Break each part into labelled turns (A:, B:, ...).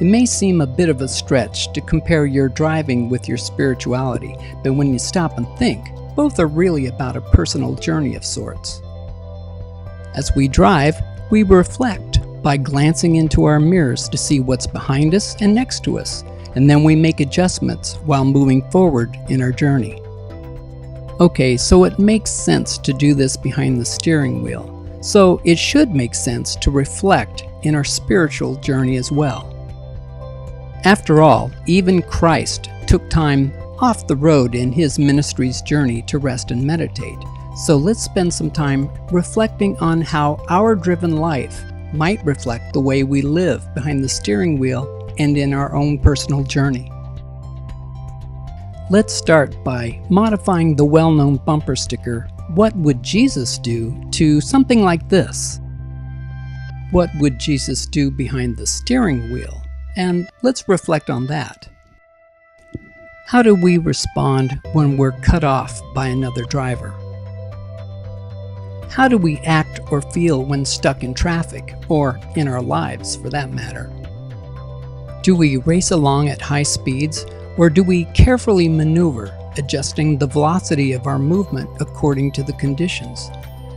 A: It may seem a bit of a stretch to compare your driving with your spirituality, but when you stop and think, both are really about a personal journey of sorts. As we drive, we reflect by glancing into our mirrors to see what's behind us and next to us, and then we make adjustments while moving forward in our journey. Okay, so it makes sense to do this behind the steering wheel, so it should make sense to reflect in our spiritual journey as well. After all, even Christ took time off the road in his ministry's journey to rest and meditate. So let's spend some time reflecting on how our driven life might reflect the way we live behind the steering wheel and in our own personal journey. Let's start by modifying the well-known bumper sticker, "What would Jesus do?" to something like this. What would Jesus do behind the steering wheel? And let's reflect on that. How do we respond when we're cut off by another driver? How do we act or feel when stuck in traffic, or in our lives for that matter? Do we race along at high speeds, or do we carefully maneuver, adjusting the velocity of our movement according to the conditions?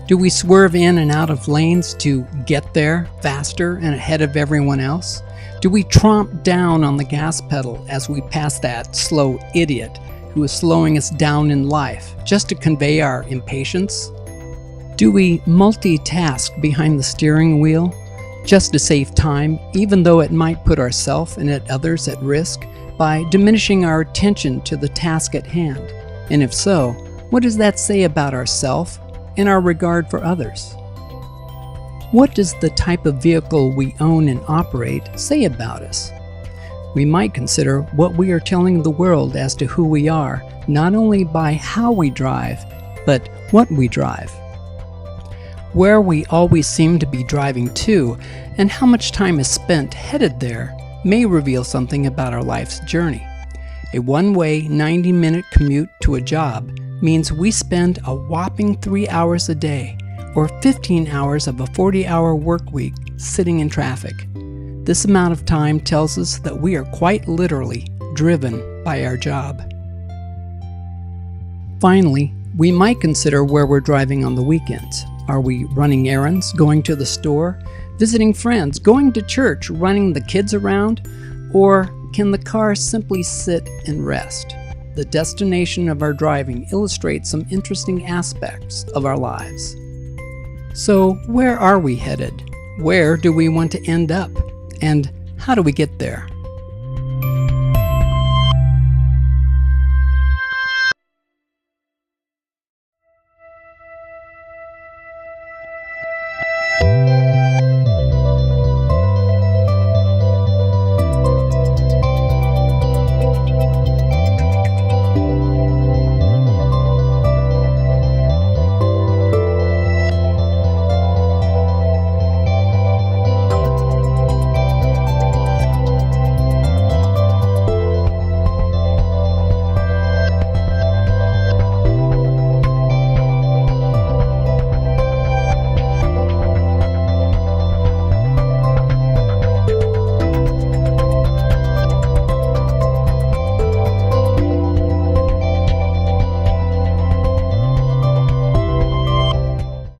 A: Do we swerve in and out of lanes to get there faster and ahead of everyone else? Do we tromp down on the gas pedal as we pass that slow idiot who is slowing us down in life just to convey our impatience? Do we multitask behind the steering wheel just to save time, even though it might put ourselves and others at risk by diminishing our attention to the task at hand? And if so, what does that say about ourselves and our regard for others? What does the type of vehicle we own and operate say about us? We might consider what we are telling the world as to who we are, not only by how we drive, but what we drive. Where we always seem to be driving to, and how much time is spent headed there, may reveal something about our life's journey. A one-way 90-minute commute to a job means we spend a whopping 3 hours a day, or 15 hours of a 40-hour work week sitting in traffic. This amount of time tells us that we are quite literally driven by our job. Finally, we might consider where we're driving on the weekends. Are we running errands, going to the store, visiting friends, going to church, running the kids around? Or can the car simply sit and rest? The destination of our driving illustrates some interesting aspects of our lives. So, where are we headed? Where do we want to end up? And how do we get there?